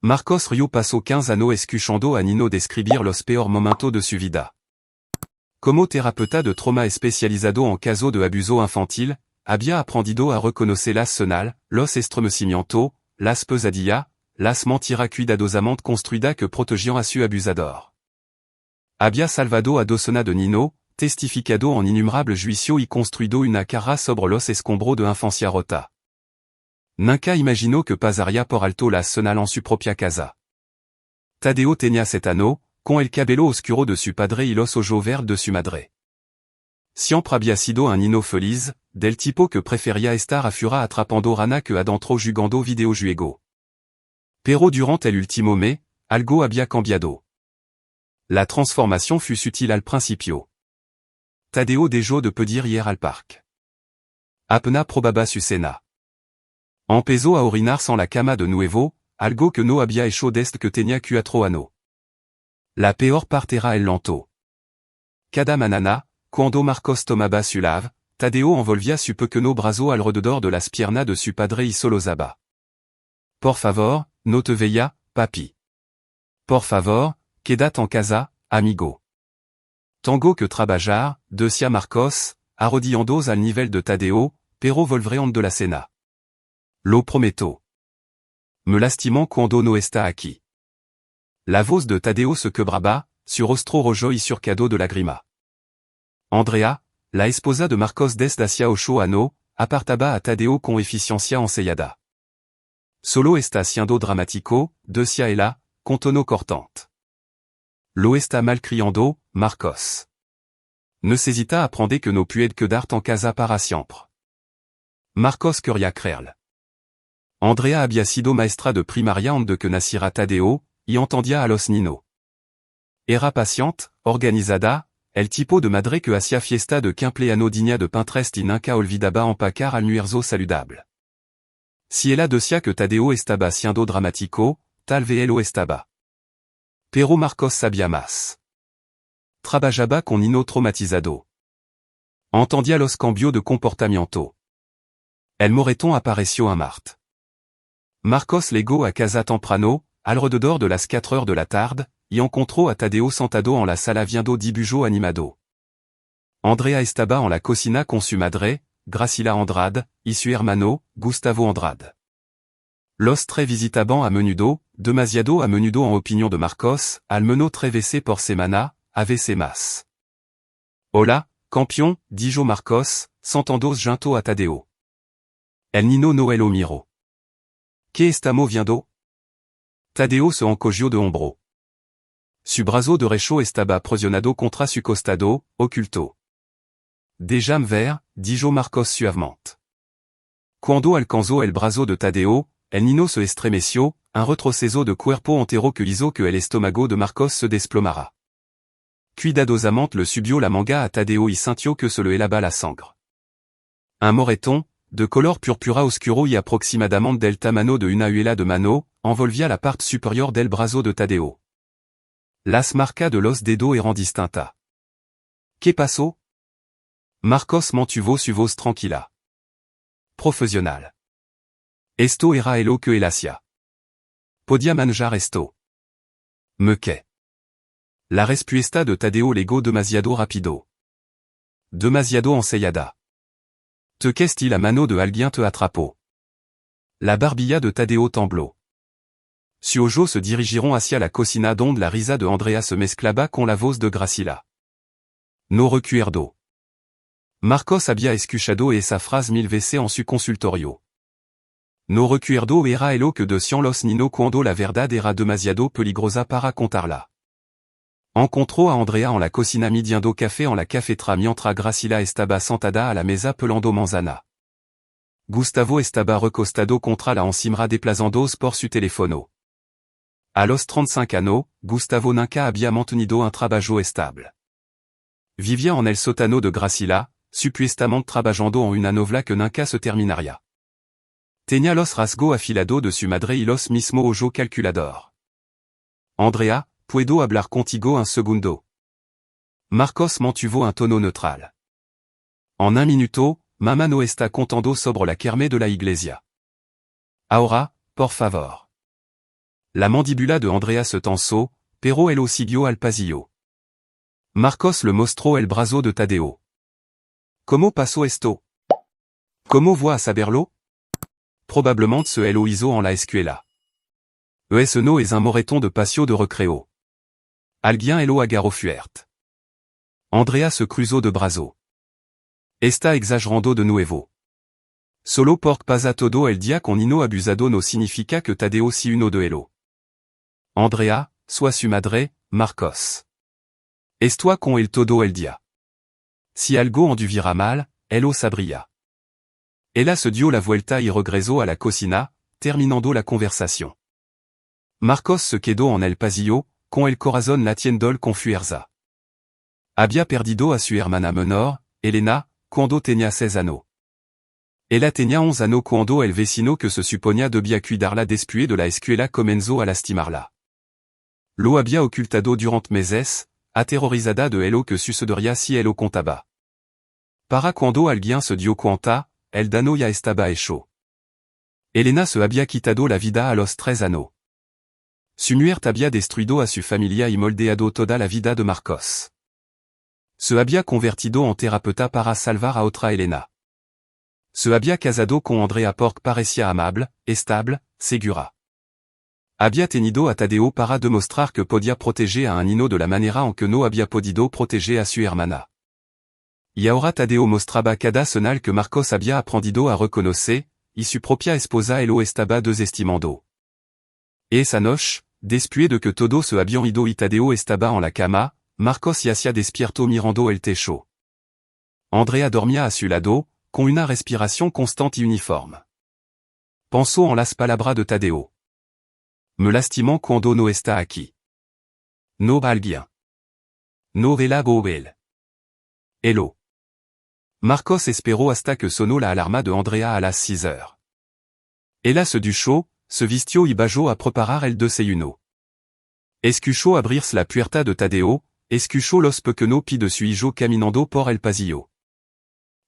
Marcos Rio passo 15 anno escuchando a Nino describir los peor momento de su vida. Como terapeuta de trauma especializado en caso de abuso infantil, había aprendido a reconocer las sonal, los estremecimientos, las pesadillas, las mentiras cuidadosamente construidas que protegiam a su abusador. Había salvado a docena de Nino, testificado en innumerable juicio y construido una cara sobre los escombros de infancia rota. Nunca imaginó que pasaría por alto las sonal en su propia casa. Tadeo tenía 7 años, con el cabello oscuro de su padre y los ojos verdes de su madre. Siempre había sido un Nino feliz, del tipo que prefería estar afuera atrapando rana que adentro jugando videojuego. Pero durant el último mes, algo había cambiado. La transformación fut sutil al principio. Tadeo dejó de pedir ir al parque. Apenas probaba su cena. Empezó a orinar sans la cama de nuevo, algo que no había hecho desde que tenía 4 años. La peor parte era el llanto. Cada mañana, cuando Marcos tomaba su lave, Tadeo envolvía su pequeño brazo alrededor de las piernas de su padre y solozaba. Por favor, no te veía, papi. Por favor, quédate en casa, amigo. Tengo que trabajar, decía Marcos, arrodillándose al nivel de Tadeo, pero volveré de la cena. Lo prometo. Me lastimó cuando no está aquí. La voz de Tadeo se quebraba, su rostro rojo y surcado de lágrima. Andrea, la esposa de Marcos desde hacía 8 años, apartaba a Tadeo con eficiencia ensayada. Solo está siendo dramático, decía ella, con tono cortante. Lo está mal criando, Marcos. Necesita aprender que no puede quedarte en casa para siempre. Marcos quería creerle. Andrea había sido maestra de primaria antes de que naciera Tadeo, y entendía a los Nino. Era paciente, organizada, el tipo de madre que hacía fiesta de cumpleaños digna de Pinterest y nunca olvidaba empacar almuerzo saludable. Si ella decía que Tadeo estaba siendo dramático, tal vez lo estaba. Pero Marcos sabía más. Trabajaba con Nino traumatizado. Entendía los cambios de comportamiento. El moreton apareció en Marte. Marcos llegó a casa temprano, alrededor de las 4 heures de la tarde, y encontró a Tadeo sentado en la sala viendo dibujo animado. Andrea estaba en la cocina con su madre, Graciela Andrade, y su hermano, Gustavo Andrade. Los tres visitaban a menudo, demasiado a menudo en opinión de Marcos, al menos 3 veces por semana, a veces más. Hola, campeón, dijo Marcos, sentándose junto a Tadeo. El Nino no lo miró. ¿Qué estamos viendo? Tadeo se encogió de hombro. Su brazo derecho estaba presionado contra su costado, oculto. Des llames verts, dijo Marcos suavemente. Cuando alcanzó el brazo de Tadeo, el Nino se estremeció, un retroceso de cuerpo entero que hizo que el estómago de Marcos se desplomara. Cuidadosamente le subió la manga a Tadeo y sintió que se le helaba la sangre. Un moreton, de color purpura oscuro y aproximadamente del tamaño de una uela de mano, envolvía la parte supérieure del brazo de Tadeo. Las marcas de los dedos eran distintas. ¿Qué pasó? Marcos mantuvo su voz tranquila. Profesional. Esto era lo que él hacía. Podía manejar esto. ¿Me qué? La respuesta de Tadeo llegó demasiado rápido. Demasiado ensayada. Te qu'est-il la mano de alguien te atrapó. La barbilla de Tadeo tembló. Su ojos se dirigieron hacia la cocina donde la risa de Andrea se mezclaba con la voz de Graciela. No recuerdo. Marcos había escuchado esa frase 1000 veces en su consultorio. No recuerdo era lo que decían los Nino cuando la verdad era demasiado peligrosa para contarla. Encontró a Andrea en la cocina midiendo café en la cafetería mientras Graciela estaba sentada a la mesa pelando manzana. Gustavo estaba recostado contra la encimera desplazándose por su teléfono. A los 35 años, Gustavo nunca había mantenido un trabajo estable. Vivía en el sótano de Graciela, supuestamente trabajando en una novela que nunca se terminaría. Tenía los rasgos afilados de su madre y los mismos ojos calculador. Andrea, ¿puedo hablar contigo un segundo? Marcos mantuvo un tono neutral. En un minuto, mamá no está contando sobre la kermés de la iglesia. Ahora, por favor. La mandibula de Andrea Tenso, pero el ossibio al pasillo. Marcos le mostro el brazo de Tadeo. Como pasó esto? Como voit a saberlo? Probablement se lo hizo en la escuela. No es un moreton de patio de recreo. Alguien elo agarró fuert. Andrea se cruzó de brazo. Está exagerando de nuevo. Solo porque pasa todo el día con Nino abusado no significa que Tadeo si uno de elo. Andrea, soit su madre, Marcos. Estoy con el todo el día. Si algo anduvira mal, elo sabría. Ella se dio la vuelta y regresó a la cocina, terminando la conversación. Marcos se quedó en el pasillo, con el corazón latiendo con fuerza. Había perdido a su hermana menor, Elena, cuando tenía 6 años. Ella tenía 11 años cuando el vecino que se suponía debía cuidarla después de la escuela comenzó a lastimarla. Lo había ocultado durante meses, aterrorizada de lo que sucedería si lo contaba. Para cuando alguien se dio cuenta, el daño ya estaba hecho. Elena se había quitado la vida a los 3 años. Su muerte había destruido a su familia y moldeado toda la vida de Marcos. Se había convertido en terapeuta para salvar a otra Elena. Se había casado con Andrea porque parecía amable, estable, segura. Había tenido a Tadeo para demostrar que podía proteger a un Nino de la manera en que no había podido proteger a su hermana. Y ahora Tadeo mostraba cada señal que Marcos había aprendido a reconocer, y su propia esposa lo estaba desestimando. Esa noche, después de que todo se había ido y Tadeo estaba en la cama, Marcos yacía despierto mirando el techo. Andrea dormía a su lado, con una respiración constante y uniforme. Pensó en las palabras de Tadeo. Me lastimó cuando no está aquí. No va alguien. No vela él. Hello. Marcos esperó hasta que sonó la alarma de Andrea a las 6 heures. Ella se duchó, se vistió y bajó a preparar el desayuno. Escuchó abrirse la puerta de Tadeo, escuchó los pequeños pies de su hijo caminando por el pasillo.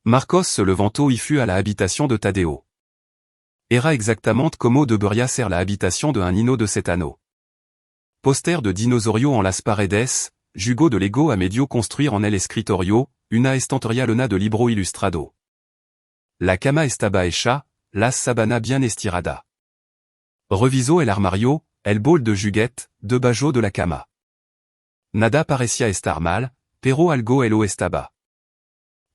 Marcos se levantó y fue a la habitación de Tadeo. Era exactamente como debería ser la habitación de un Nino de 7 años. Póster de dinosaurio en las paredes, jugo de Lego a medio construir en el escritorio, una estantería llena de libro ilustrado. La cama estaba hecha, las sábanas bien estirada. Revisó el armario, el bol de juguete, debajo de la cama. Nada parecía estar mal, pero algo lo estaba.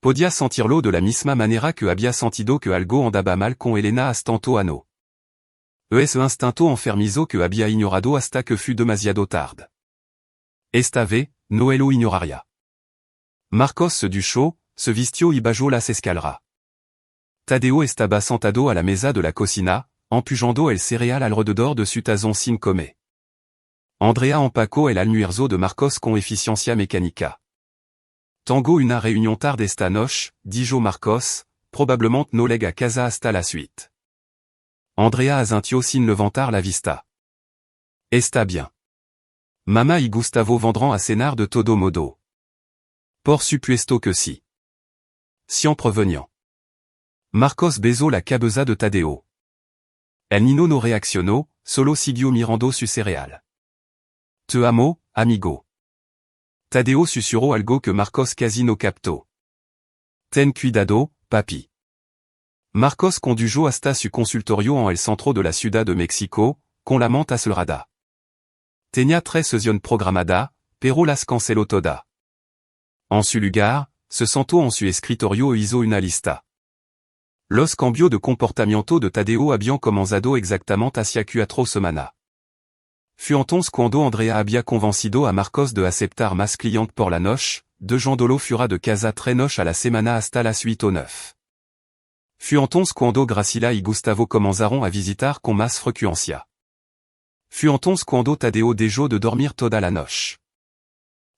Podía sentirlo de la misma manera que había sentido que algo andaba mal con Elena hasta tanto ano. Ese instinto enfermizo que había ignorado hasta que fue demasiado tarde. Esta vez, no lo ignoraría. Marcos se duchó, se vistió y bajó las escaleras. Tadeo estaba sentado a la mesa de la cocina, empujando el cereal alrededor de su tazón sin comer. Andrea empacó el almuerzo de Marcos con eficiencia mecánica. Tengo una reunión tarde esta noche, dijo Marcos, probablemente no llega a casa hasta la suite. Andrea asintió sin levantar la vista. Está bien. Mamá y Gustavo vendrán a cenar de todo modo. Por supuesto que sí. Siempre venían. Marcos besó la cabeza de Tadeo. El Nino no reaccionó, solo siguió mirando su cereal. Te amo, amigo. Tadeo susurró algo que Marcos casi no captó. Ten cuidado, papi. Marcos condujo hasta su consultorio en el centro de la Ciudad de México, con la mente acelerada. Tenía 3 sesiones programadas, pero las canceló todas. En su lugar, se sentó en su escritorio e hizo una lista. Los cambios de comportamiento de Tadeo habían comenzado exactamente hacia 4 semanas. Fue entonces cuando Andrea había convencido a Marcos de aceptar más clientes por la noche, dejándolo fuera de casa 3 noches a la semana hasta las 8 o 9. Fue entonces cuando Graciela y Gustavo comenzaron a visitar con más frecuencia. Fue entonces cuando Tadeo dejó de dormir toda la noche.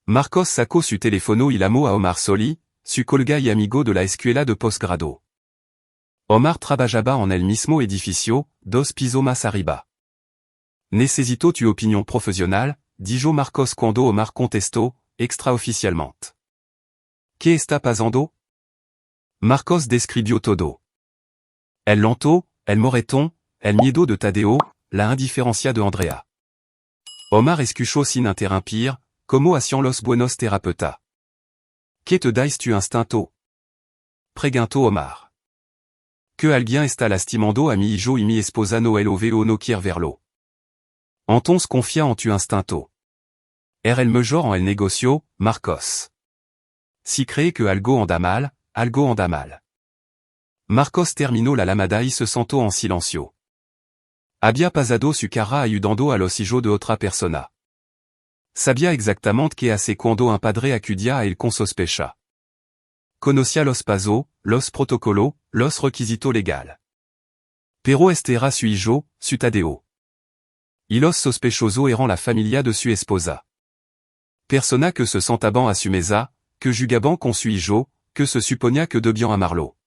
Marcos sacó su teléfono y llamó a Omar Soli, su colega y amigo de la escuela de posgrado. Omar trabajaba en el mismo edificio, 2 pisos más arriba. Necesito tu opinión profesional, dijo Marcos cuando Omar contestó, extraoficialmente. ¿Qué está pasando? Marcos describió todo. El llanto, el moretón, el miedo de Tadeo, la indiferencia de Andrea. Omar escucho sin interrumpir, como hacían los buenos terapeutas. Que te dais tu instinto? Preguntó Omar. Que alguien está lastimando a mi hijo y mi esposa no veo no quiere verlo. Entonces confía en tu instinto. El mejor en el negocio, Marcos. Si cree que algo anda mal, algo anda mal. Marcos terminó la llamada y se sentó en silencio. Había pasado su cara ayudando a los hijos de otra persona. Sabía exactamente que hace cuando un padre acudia a él con sospecha. Conocía los pasos, los protocolos, los requisitos legal. Pero este era su hijo, su Tadeo. Y los sospechosos eran la familia de su esposa. Persona que se sentaban a su mesa, que jugaban con su hijo, que se suponía que debían amarlo.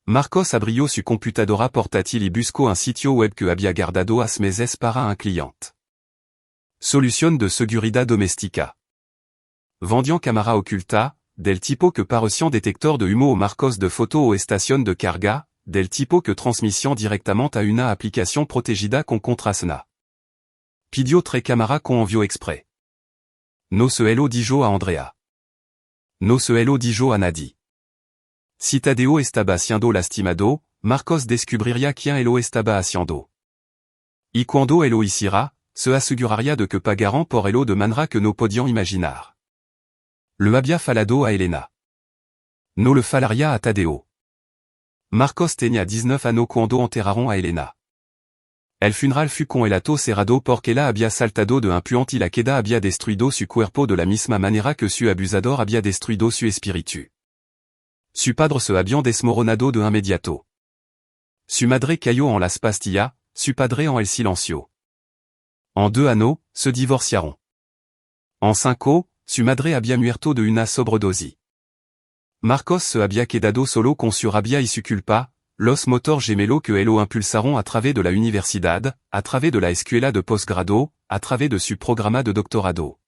Marcos abrió su computadora portátil y buscó un sitio web que había guardado hace meses para un cliente. Solución de seguridad doméstica. Vendian cámara oculta, del tipo que parecían detector de humo o Marcos de foto o estación de carga, del tipo que transmisión directamente a una aplicación protegida con contraseña. Pidió 3 cámaras con envío exprès. No se lo dijo a Andrea. No se lo dijo a nadie. Si Tadeo estaba haciendo lastimado, Marcos descubriría quién lo estaba haciendo. Y cuando lo hiciera, se aseguraría de que pagaran por ello de manera que no podían imaginar. Le había falado a Elena. No le falaría a Tadeo. Marcos tenía 19 años cuando enterraron a Elena. El funeral fue con el ato cerrado porque ella había saltado de un puente y la queda había destruido su cuerpo de la misma manera que su abusador había destruido su espíritu. Su padre se había desmoronado de inmediato. Su madre cayó en las pastillas, su padre en el silencio. En 2 años, se divorciaron. En 5 ans, su madre había muerto de una sobredosis. Marcos se había quedado solo con su rabia y su culpa, los motores gemelos que lo impulsaron a través de la universidad, a través de la escuela de posgrado, a través de su programa de doctorado.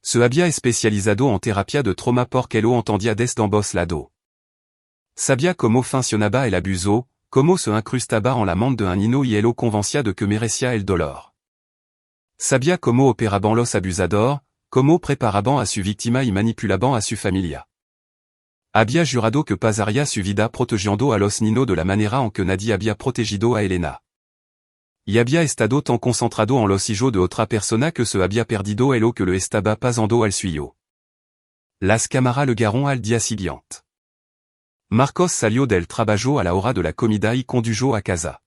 Se había especializado en terapia de trauma porque lo entendía desde ambos lados. Sabía cómo funcionaba el abuso, cómo se incrustaba en la mente de un niño y lo convencía de que merecía el dolor. Sabía cómo operaban los abusadores, cómo preparaban a su víctima y manipulaban a su familia. Había jurado que pasaría su vida protegiendo a los niños de la manera en que nadie había protegido a Elena. Y había estado tan concentrado en los hijos de otra persona que se había perdido el que lo estaba pasando al suyo. Las cámaras le guiaron al día siguiente. Marcos salió del trabajo a la hora de la comida y condujo a casa.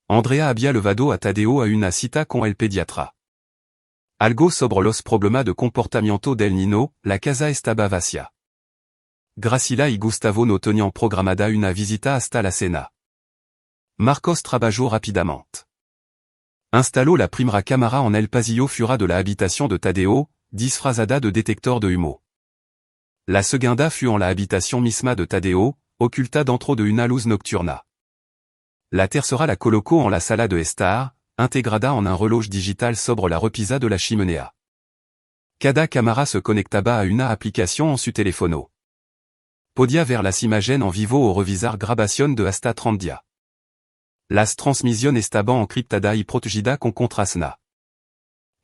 Andrea había levado a Tadeo a una cita con el pediatra. Algo sobre los problemas de comportamiento del niño, la casa estaba vacía. Graciela y Gustavo no tenían programada una visita hasta la cena. Marcos trabajó rápidamente. Instaló la primera cámara en el pasillo fuera de la habitación de Tadeo, disfrazada de detector de humo. La segunda fut en la habitación misma de Tadeo, oculta dentro de una luz nocturna. La tercera la colocó en la sala de estar, integrada en un reloj digital sobre la repisa de la chimenea. Cada cámara se conectaba a una aplicación en su teléfono. Podía ver las imágenes en vivo o revisar grabación de hasta 30 días. Las transmisiones estaban encriptadas y protegidas con contraseña.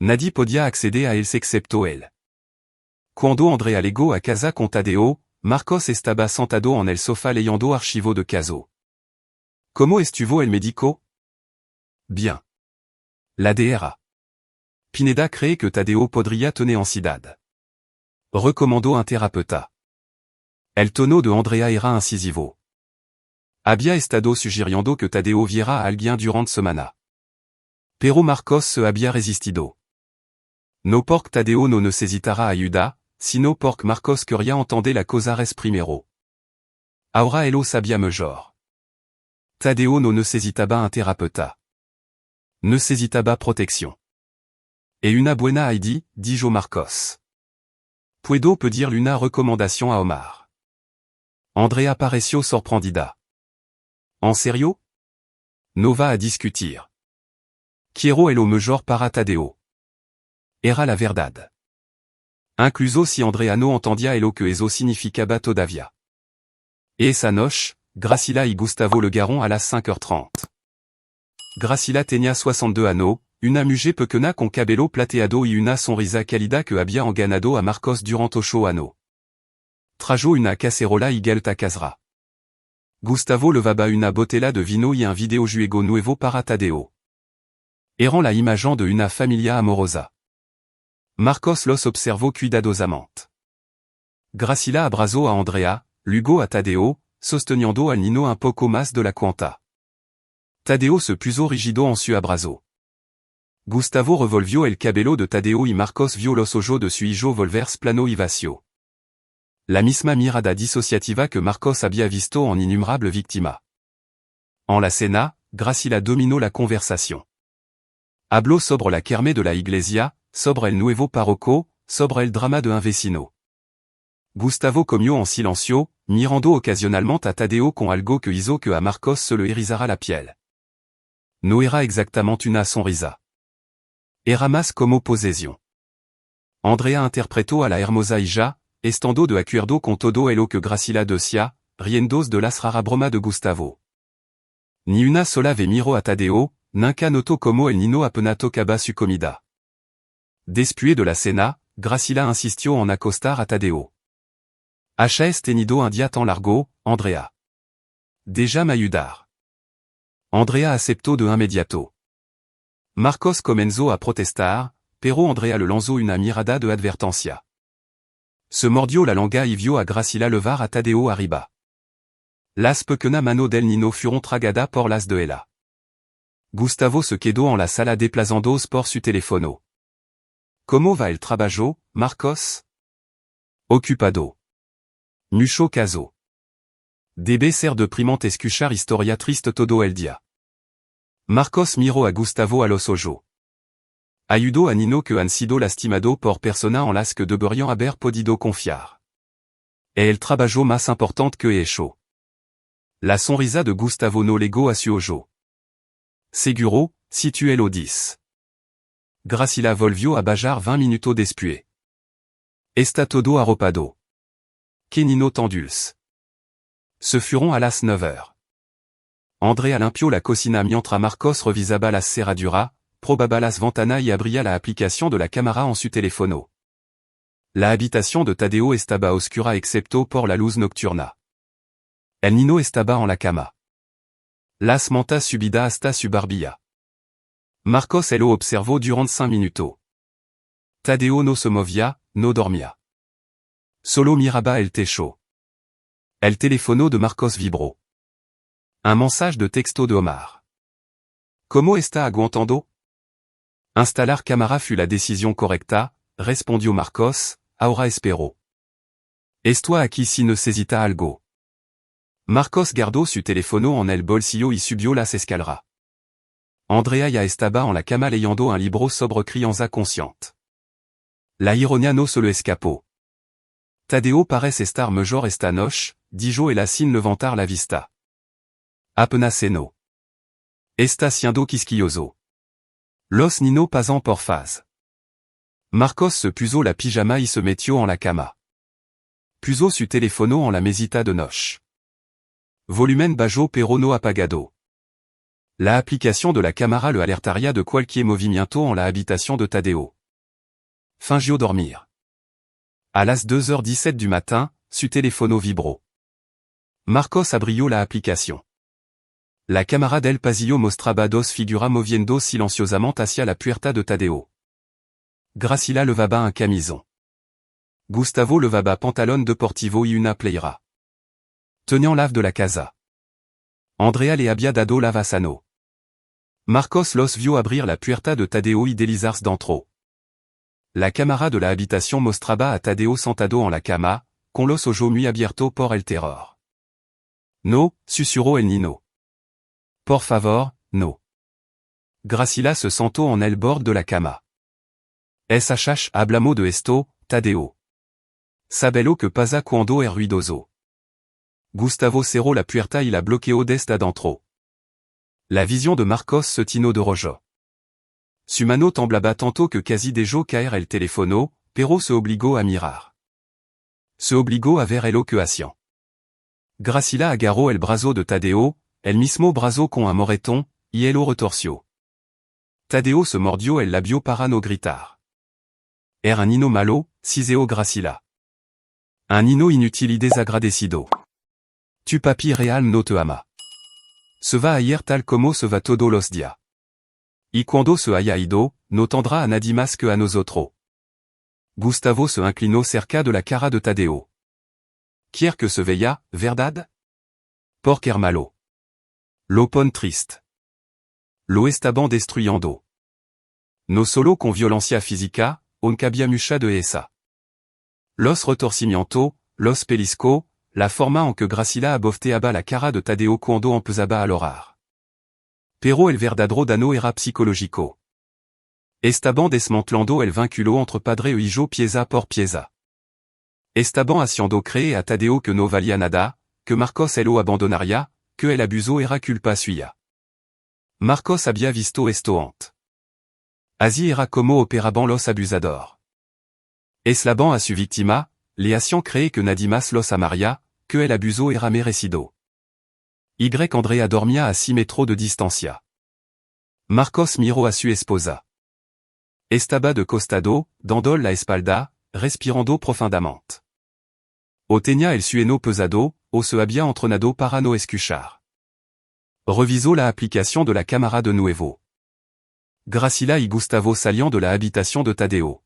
Nadie podía acceder a ellas excepto él. Cuando Andrea llegó a casa con Tadeo, Marcos estaba sentado en el sofá leyendo archivo de caso. ¿Cómo estuvo el médico? Bien. La Dra. Pineda cree que Tadeo podría tener ansiedad. Recomendó un terapeuta. El tono de Andrea era incisivo. Había estado sugiriendo que Tadeo viera a alguien durante semana. Pero Marcos se había resistido. No porque Tadeo no necesitara ayuda, sino porque Marcos quería entender la cosa primero. Ahora lo sabía mejor. Tadeo no necesitaba un terapeuta. Necesitaba protección. Et una buena idea, dijo Marcos. Puedo pedirle una recomendación a Omar. Andrea pareció sorprendida. ¿En serio? No va a discutir. Quiero lo mejor para Tadeo. Era la verdad. Incluso si Andrea no entendía lo que eso significaba todavía. Esa noche, Graciela y Gustavo le llegaron a las 5h30. Graciela tenía 62 años, Una muge pequena con cabello plateado y una sonrisa cálida que había enganado a Marcos durante ocho años. Trajo una cacerola igual a casera. Gustavo levaba una botella de vino y un videojuego nuevo para Tadeo. Eran la imagen de una familia amorosa. Marcos los observó cuidadosamente. Gracila abrazó a Andrea, luego a Tadeo, sosteniendo al niño un poco más de la cuenta. Tadeo se puso rigido en su abrazo. Gustavo revolvió el cabello de Tadeo y Marcos vio los ojos de su hijo volverse plano y vacío. La misma mirada disociativa que Marcos había visto en innombrables víctimas. En la cena, Gracila dominó la conversación. Habló sobre la kermés de la iglesia, sobre el nuevo párroco, sobre el drama de un vecino. Gustavo comió en silencio, mirando ocasionalmente a Tadeo con algo que hizo que a Marcos se le erizara la piel. No era exactamente una sonrisa. Era más como posesión. Andrea interpretó a la hermosa hija, estando de acuerdo con todo lo que Gracila decía, riendos de las raras bromas de Gustavo. Ni una sola vez miró a Tadeo, nunca notó como el niño apenas tocaba su comida. Después de la cena, Gracila insistió en acostar a Tadeo. ¿Has tenido un día tan largo, Andrea? Déjà me ayudar. Andrea aceptó de inmediato. Marcos comenzó a protestar, pero Andrea le lanzó una mirada de advertencia. Se mordió la lengua y vio a Gracila levar a Tadeo arriba. Las pequeñas manos del niño fueron tragadas por las de ella. Gustavo se quedó en la sala desplazandos por su teléfono. ¿Cómo va el trabajo, Marcos? Ocupado. Mucho caso. Debe ser deprimante escuchar historia triste todo el día. Marcos miró a Gustavo a los ojos. Ayudó a Nino que han sido lastimado por persona en las que deberían haber podido confiar. Es el trabajo más importante que he hecho. La sonrisa de Gustavo no legó a su ojo. Seguro, si tu lo dices. Gracila volvió a bajar 20 minutos después. Está todo arropado. Que Nino tan dulce. Se fueron a las 9h. Andrea limpió la cocina mientras Marcos revisaba las cerraduras, probaba las ventanas y abría la aplicación de la cámara en su teléfono. La habitación de Tadeo estaba oscura excepto por la luz nocturna. El niño estaba en la cama. Las mantas subida hasta su barbilla. Marcos lo observó durante 5 minutos. Tadeo no se movía, no dormía. Solo miraba el techo. El teléfono de Marcos vibró. Un mensaje de texto de Omar. ¿Cómo está aguantando? Instalar cámara fut la décision correcta, respondió Marcos, ahora espero. Esto aquí si necesita algo. Marcos guardó su teléfono en el bolsillo y subió las escaleras. Andrea ya estaba en la cama leyendo un libro sobre crianza consciente. La ironia no se le escapó. Tadeo parece estar mejor esta noche, dijo él sin levantar la vista. Apenas cenó. Está siendo quisquilloso. Los niños pasan por fase. Marcos se puso la pijama y se metió en la cama. Puso su teléfono en la mesita de noche. Volumen bajo pero no apagado. La aplicación de la cámara le alertaría de cualquier movimiento en la habitación de Tadeo. Fingió dormir. A las 2h17 du matin, su teléfono vibró. Marcos abrió la aplicación. La cámara del pasillo mostraba dos figuras moviendo silenciosamente hacia la puerta de Tadeo. Gracila levaba un camisón. Gustavo levaba pantalón deportivo y una playera. Tenían lave de la casa. Andrea le había dado lava sano. Marcos los vio abrir la puerta de Tadeo y deslizarse dentro. La cámara de la habitación mostraba a Tadeo sentado en la cama, con los ojos muy abiertos por el terror. No, susurró el niño. Por favor, no. Gracila se sentó en el borde de la cama. SHH hablamos de esto, Tadeo. Sabelo que pasa cuando es ruidoso. Gustavo cerró la puerta y la bloqueó desde adentro. La vision de Marcos se tinó de rojo. Su mano temblaba tanto que casi dejó caer el teléfono, pero se obligó a mirar. Se obligó a ver el ocasión. Gracila agarró el brazo de Tadeo, el mismo brazo con un moretón, y él lo retorció. Tadeo se mordio el labio para no gritar. Era un nino malo, ciseo Gracila. Un nino inutile y desagradecido. Tu papi real no te ama. Se va ayer tal como se va todo los dia. Y cuando se haya ido, no tendrá a nadie más que a nosotros. Gustavo se inclinó cerca de la cara de Tadeo. Quier que se veía, verdad? Porque malo. Lo pon triste. Lo estaban destruyendo. No solo con violencia física, on cabía mucha de esa. Los retorcimiento, los pelisco, la forma en que Gracila abofteaba la cara de Tadeo cuando empezaba a llorar. Pero el verdadero dano era psicológico. Estaban desmantelando el vínculo entre padre e hijo pieza por pieza. Estaban haciendo creer a Tadeo que no valía nada, que Marcos lo abandonaría, que el abuso era culpa suya. Marcos había visto esto antes. Así era como operaban los abusadores. Eslaban a su víctima, le hacían creer que nadie más los amaría, que el abuso era merecido. Y Andrea dormía a 6 metros de distancia. Marcos miró a su esposa. Estaba de costado, dando la espalda, respirando profundamente. O tenía el sueno pesado, o se había entrenado para no escuchar. Revisó la aplicación de la cámara de nuevo. Gracila y Gustavo salían de la habitación de Tadeo.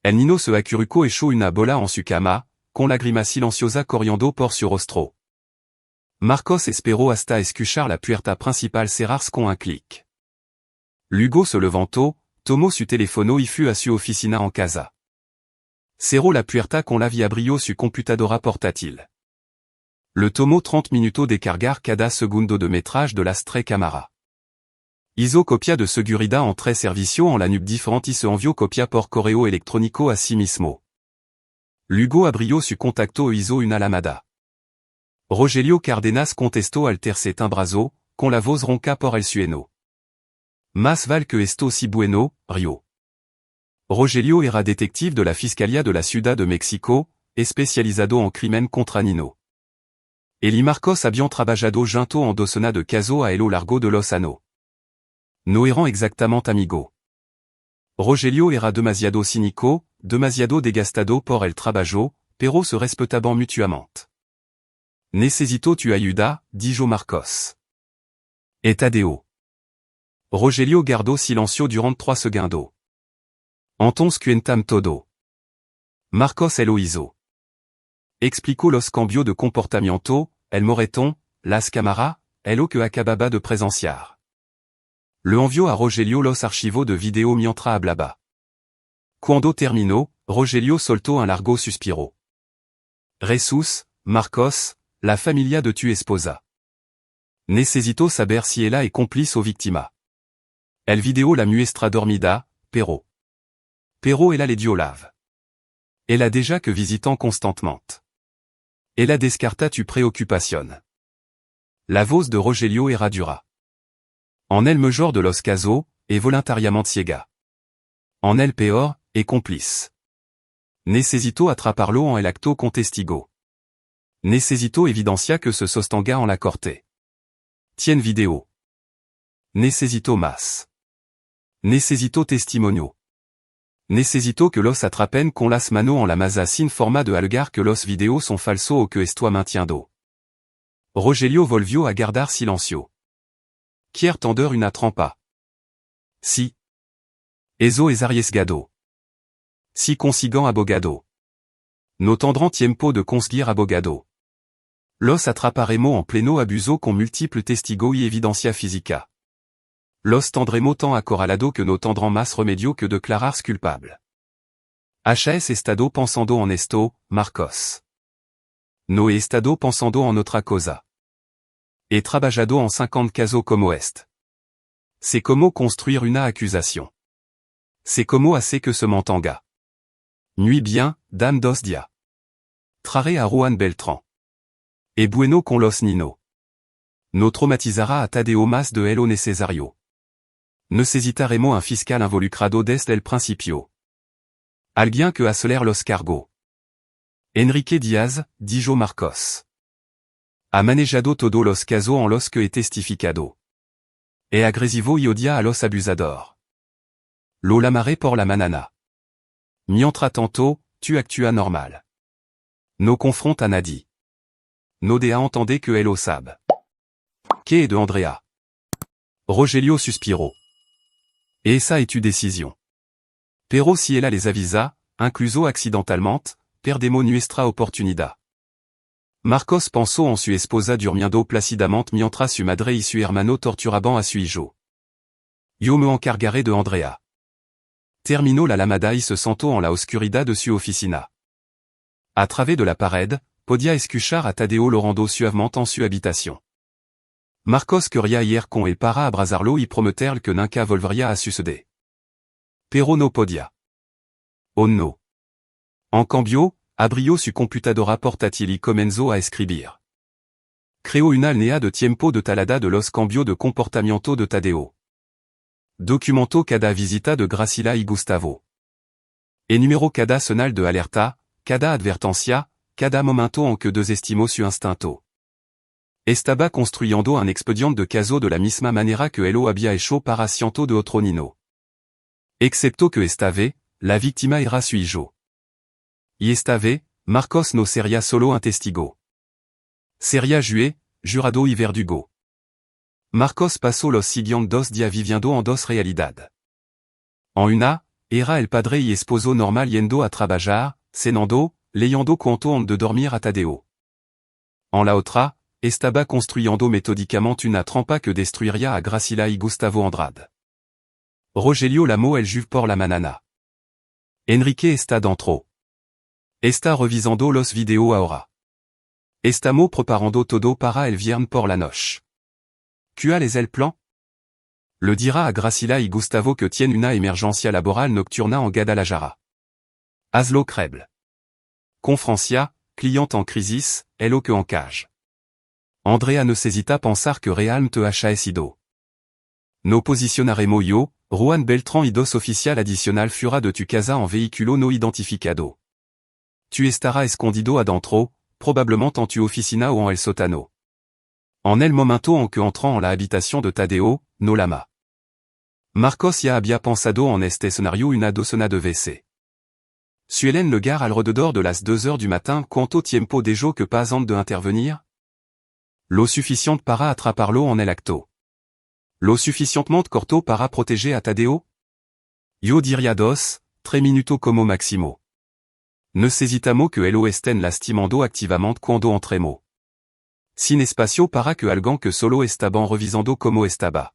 El nino se acurrucó echó una bola en su cama, con la grima silenciosa corriendo por su rostro. Marcos esperó hasta escuchar la puerta principal cerrarse con un clic. Luego se levantó, tomó su teléfono y fue a su oficina en casa. Cerró la puerta con la abrió su computadora portátil. Le tomó 30 minutos de cargar cada segundo de metrage de las tres cámaras. Hizo copia de seguridad en 3 servicios en la nube diferente y se envió copia por correo electrónico a sí mismo. Luego abrió su contacto e hizo una llamada. Rogelio Cárdenas contestó al tercer timbrazo, con la voz ronca por el sueno. Más val que esto si bueno, rió. Rogelio era detective de la Fiscalía de la Ciudad de México, especializado en crimen contra Nino. Él y Marcos habían trabajado juntos en docena de casos a lo largo de los años. No eran exactamente amigos. Rogelio era demasiado cínico, demasiado desgastado por el trabajo, pero se respetaban mutuamente. Necesito tu ayuda, dijo Marcos. Et Tadeo. Rogelio guardó silencio durante 3 segundos. Entonces cuentam todo. Marcos lo hizo. Explicó los cambios de comportamiento, el moretón, las cámaras, lo que acababa de presenciar. Le envió a Rogelio los archivos de video mientras hablaba. Cuando terminó, Rogelio soltó un largo suspiro. Jesús, Marcos, la familia de tu esposa. Necesito saber si ella es cómplice o víctima. El video la muestra dormida, pero ella le dio lave. Ella déjà que visitant constantemente. Ella descarta tu preocupación. La voz de Rogelio era dura. En el mejor de los casos, es voluntariamente ciega. En el peor, es cómplice. Necesito atraparlo en el acto con testigo. Necesito evidencia que se sostenga en la corte. Tien video. Necesito más. Necesito testimonio. Necesito que los atrapen con las manos en la masa sin forma de algar que los videos son falsos o que esto mintiendo. Rogelio volvió a guardar silencio. Quier tender una trampa. Si. Eso es arriesgado. Si consigan abogado. No tendrán tiempo de conseguir abogado. Los atraparemos en pleno abuso con múltiples testigos y evidencia física. Los tendremos tan acorralado que no tendrán más remedio que declararse culpable. Has estado pensando en esto, Marcos. No he estado pensando en otra cosa. He trabajado en 50 casos como este. C'est como construire una acusación. C'est como hacer que se mantenga. Nuit bien, dame dos dia. Traré a Juan Beltrán. Et bueno con los Nino. No traumatizará a Tadeo más de lo necesario. Necesitaremos un fiscal involucrado desde el principio. Alguien que acelerar los cargos. Enrique Díaz, dijo Marcos. Ha manejado todos los casos en los que he testificado. E aggressivo iodia a los abusador. Lo lamare por la manana. Mientra tanto, tu actua normal. No confronte a nadi. No dea entende que el sab. Que est de Andrea. Rogelio suspiro. Et esa est tu décision. Pero si ella les avisa, incluso accidentalmente, perdemo nuestra oportunidad. Marcos pensó en su esposa durmiendo placidamente mientras su madre y su hermano torturaban a su hijo. Yo me encargaré de Andrea. Terminó la lamada y se sentó en la oscuridad de su oficina. A través de la pared, podia escuchar a Tadeo lorando suavement en su habitación. Marcos quería ir con él para abrazarlo y prometerle que nunca volvería a suceder. Pero no podia. Oh no. En cambio, abrió su computadora portátil y comenzó a escribir. Creó una línea de tiempo de talada de los cambios de comportamiento de Tadeo. Documentó cada visita de Graciela y Gustavo. Enumeró cada señal de alerta, cada advertencia, cada momento en que desestimó su instinto. Estaba construyendo un expedient de caso de la misma manera que él había hecho para ciento de otro niño. Excepto que esta vez, la víctima era su hijo. Y esta vez, Marcos no sería solo un testigo. Sería juez, jurado y verdugo. Marcos pasó los siguientes días viviendo en dos realidad. En una, era el padre y esposo normal yendo a trabajar, cenando, leyendo cuento de dormir a Tadeo. En la otra, estaba construyendo metódicamente una trampa que destruiría a Graciela y Gustavo Andrade. Rogelio llamó el juve por la manana. Enrique está dentro. Está revisando los video ahora. Estamos preparando todo para el viernes por la noche. ¿Cuál es el plan? Le dira a Graciela y Gustavo que tiene una emergencia laboral nocturna en Guadalajara. Hazlo creble. Confrancia, cliente en crisis, hello que en cage. Andrea necesita pensar que realmente te ha sido. No posicionaremos yo, Juan Beltrán y dos oficial adicional fura de tu casa en vehículo no identificado. Tu estará escondido adentro, probablement en tu oficina o en el sótano. En el momento en que entrant en la habitación de Tadeo, no lama. Marcos ya había pensado en este escenario una docena de veces. Suelen le gare alrededor de las 2 heures du matin quanto tiempo dejo que pas antes de intervenir? Lo suficiente para atraparlo en el acto. Lo suficientemente corto para proteger a Tadeo? Yo diría 2-3 minutos como máximo. Necesitamos que elo estén lastimando activamente cuando entremos. Sin espacio para que alguien que solo estaban revisando como estaba.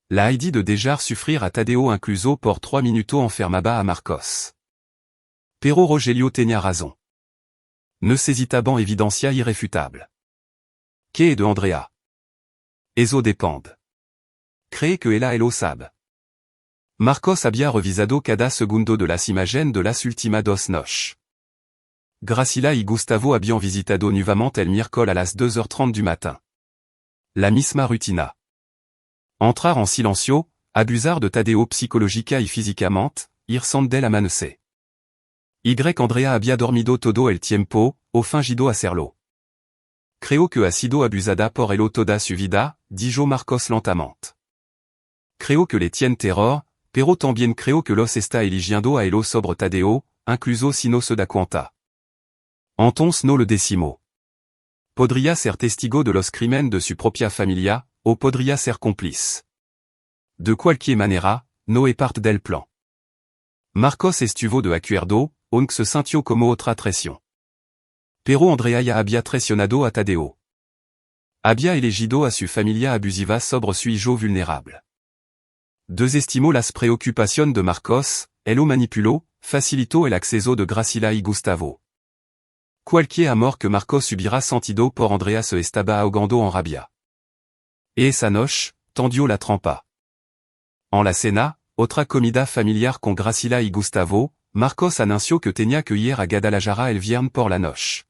La idea de dejar sufrir a Tadeo incluso por 3 minutos enfermaba a Marcos. Pero Rogelio tenía razón. Necesitaban evidencia irrefutable. ¿Qué de Andrea? Eso depende. Cree que ella lo sabe. Marcos había revisado cada segundo de las imágenes de las últimas 2 noches. Graciela y Gustavo habían visitado nuevamente el miércoles a las 2h30 du matin. La misma rutina. Entrar en silencio, abusar de Tadeo psicológica y físicamente, ir del amanecer. Andrea había dormido todo el tiempo, o fingido hacerlo. Creo que ha sido abusada por él toda su vida, dijo Marcos lentamente. Creo que le tiene terror, pero también creo que los está eligiendo a él sobre Tadeo, incluso si no se da cuenta. Entonces no lo decimos. Podría ser testigo de los crímenes de su propia familia, o podría ser cómplice. De cualquier manera, no es parte del plan. Marcos estuvo de acuerdo, aunque se sintió como otra traición. Pero Andrea ya había traicionado a Tadeo. Había elegido a su familia abusiva sobre su hijo vulnerable. Desestimó las preocupaciones de Marcos, él lo manipuló, facilitó el acceso de Graciela y Gustavo. Cualquier amor que Marcos subirá sentido por Andrea se estaba ahogando en rabia. Y esa noche, tendió la trampa. En la cena, otra comida familiar con Graciela y Gustavo, Marcos anunció que tenía que ir a Guadalajara el viernes por la noche.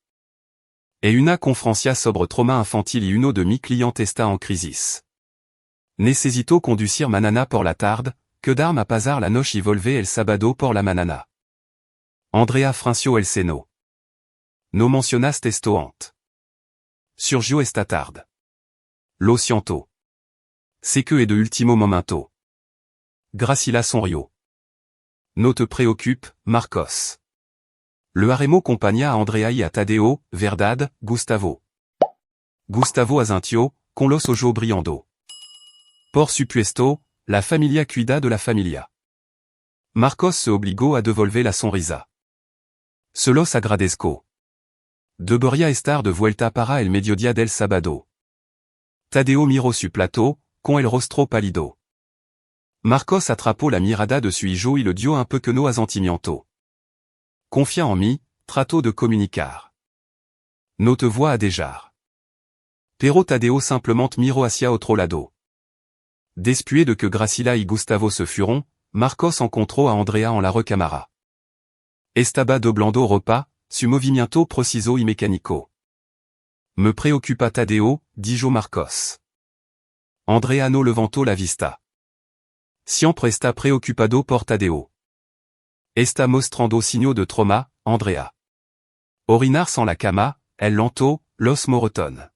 Et una conferencia sobre trauma infantil y uno de mi cliente está en crisis. Necesito conducir manana por la tarde, quedarme a pasar la noche y volver el sábado por la manana. Andrea franció el seno. No mencionaste esto antes. Surgió esta tarde. Lo siento. C'est que et de ultimo momento. Gracila Sonrio. No te préoccupe, Marcos. Le haremo compagna a Andrea y a Tadeo, Verdad, Gustavo. Gustavo Azintio, con los ojo briando. Por supuesto, la familia cuida de la familia. Marcos se obligó a devolver la sonrisa. Se los agradezco. Debería estar de vuelta para el mediodía del sábado. Tadeo miró su plato, con el rostro pálido. Marcos atrapó la mirada de su hijo y le dio un pequeño asentimiento. Confia en mí, trato de comunicar. No te voy a dejar. Pero Tadeo simplement miró hacia otro lado. Después de que Gracila y Gustavo se fueron, Marcos encontró a Andrea en la recámara. Estaba doblando ropa, su movimiento preciso y mecánico. Me preocupa Tadeo, dijo Marcos. Andrea no levantó la vista. Siempre está preocupado por Tadeo. Está mostrando signos de trauma, Andrea. Orinar sans la cama, el lento, los morotón.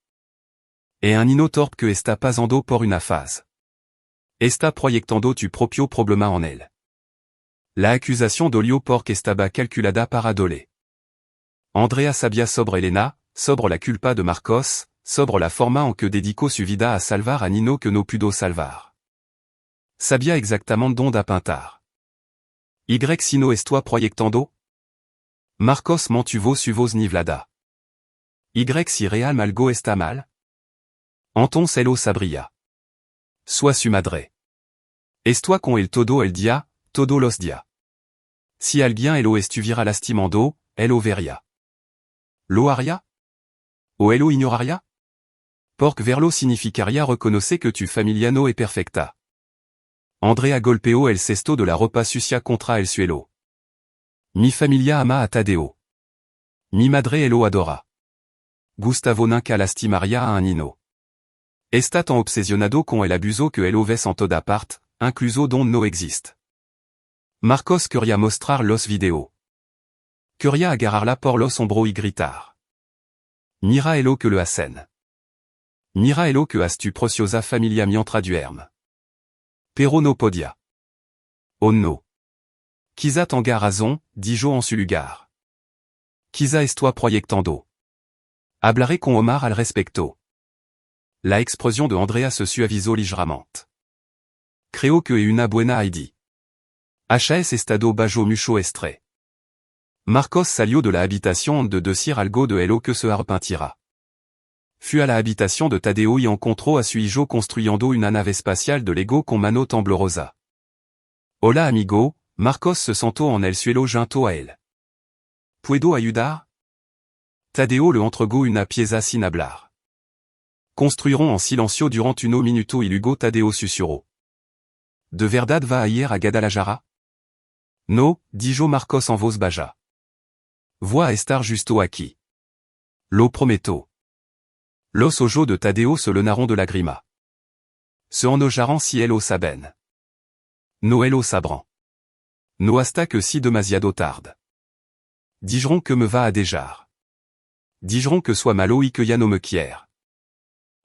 Et un nino torpe que está pasando por una fase. Está proyectando tu propio problema en él. La accusation d'olio por que estaba calculada para dole. Andrea sabia sobre Elena, sobre la culpa de Marcos, sobre la forma en que dedicó su vida a salvar a Nino que no pudo salvar. Sabia exactamente dónde apuntar. Y si no estoy proyectando? Marcos mantuvo su voz nivelada. Y si real algo está mal? Entonces elo sabría. Sois su madre. Estoy con el todo el día, todo los días. Si alguien elo estuviera lastimando, elo vería. Lo haría? O elo ignoraría? Porque verlo significaría reconocer que tu familia no es perfecta. Andrea golpeó el cesto de la ropa sucia contra el suelo. Mi familia ama a Tadeo. Mi madre lo adora. Gustavo nunca lastimaría a un niño. Está tan obsesionado con el abuso que el ves en toda part, incluso donde no existe. Marcos quería mostrar los video. Quería agarrarla por los hombros y gritar. Mira elo que le hacen. Mira elo que has tu preciosa familia mientras duerme. Pero no podia. Oh no. Quizá tenga razón, dijo en su lugar. Quizá estoy proyectando. Hablaré con Omar al respecto. La expression de Andrea se suavizó ligeramente. Creo que es una buena idea. HS estado bajo mucho estrés. Marcos salió de la habitación de decir algo de elo que se arrepentira. Fut à la habitación de Tadeo y encontró a su hijo construyendo una nave espacial de Lego con mano temblorosa. Hola amigo, Marcos se sentó en el suelo junto a él. ¿Puedo ayudar? Tadeo le entregó una pieza sin hablar. Construiront en silencio durant uno minuto y luego Tadeo susurró. ¿De verdad va a ir a Guadalajara? No, dijo Marcos en voz baja. Voy a estar justo aquí. Lo prometo. Los ojos de Tadeo se llenaron de lágrimas. Se enojaron si elo saben. No elo sabrán. No hasta que si demasiado tarde. Dijeront que me va a dejar. Dijeront que sois malo y que ya no me quiere.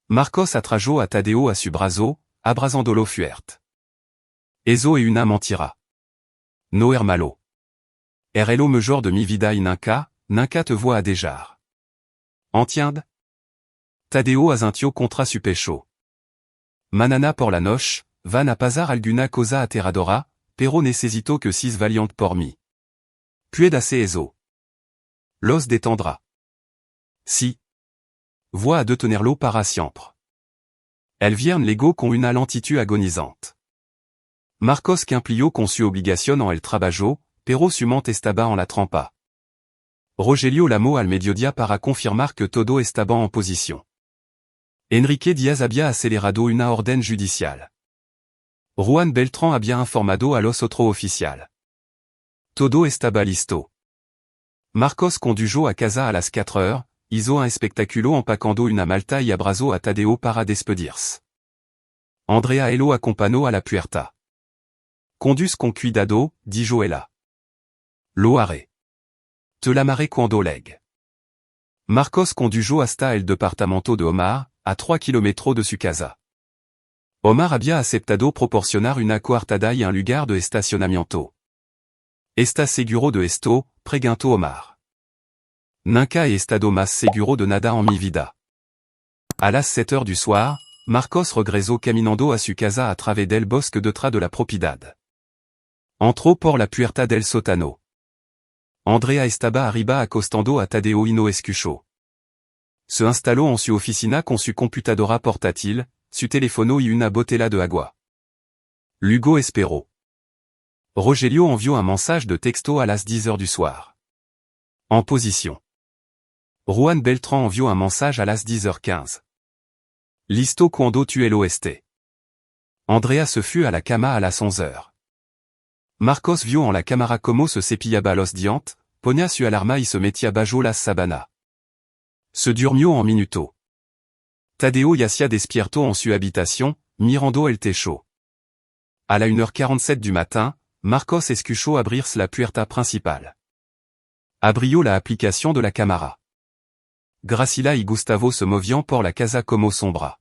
Marcos atrajo a Tadeo a su brazo, abrazandolo fuerte. Eso e una mentira. No er malo. Er elo mejor de mi vida y nunca te voy a dejar. Entiende? Tadeo azintio contra su pecho. Manana por la noche, van a pasar alguna cosa aterradora, pero necesito que sis valiente por mí. Puede eso. Los detendra. Si. Voy a detenerlo para siempre. Elle vient Lego con una lentitud agonisante. Marcos cumplió con su obligación en el trabajo, pero su mente estaba en la trampa. Rogelio llamó al mediodía para confirmar que todo estaba en posición. Enrique Díaz había acelerado una orden judicial. Juan Beltrán había informado a los otro oficial. Todo estaba listo. Marcos condujo a casa a las 4 heures, hizo un espectáculo empacando una malta y abrazó a Tadeo para despedirse. Andrea elo acompañó a la puerta. Conduz con cuidado, dijo ella. Lo haré. Te l'amaré cuando leg. Marcos condujo hasta el departamento de Omar, a 3 kilómetros de su casa. Omar había aceptado proporcionar una coartada y un lugar de estacionamiento. Está seguro de esto, preguntó Omar. Nunca he estado más seguro de nada en mi vida. A las 7 heures du soir, Marcos regresó caminando a su casa a través del bosque detrás de la propiedad. Entró por la puerta del sótano. Andrea estaba arriba acostando a Tadeo y no escuchó. Se instaló en su oficina con su computadora portátil, su teléfono y una botella de agua. Luego esperó. Rogelio envió un message de texto a las 10 heures du soir. En position. Juan Beltrán envió un message a las 10h15. Listo cuando tu el oeste. Andrea se fut à la cama a las 11 heures. Marcos vio en la cámara como se cepillaba los dientes, ponía su alarma y se metía bajo las sábanas. Se durmió en minuto. Tadeo yacía despierto en su habitación, mirando el techo. A la 1h47 du matin, Marcos escuchó abrirse la puerta principal. Abrió la aplicación de la cámara. Graciela y Gustavo se movían por la casa como sombra.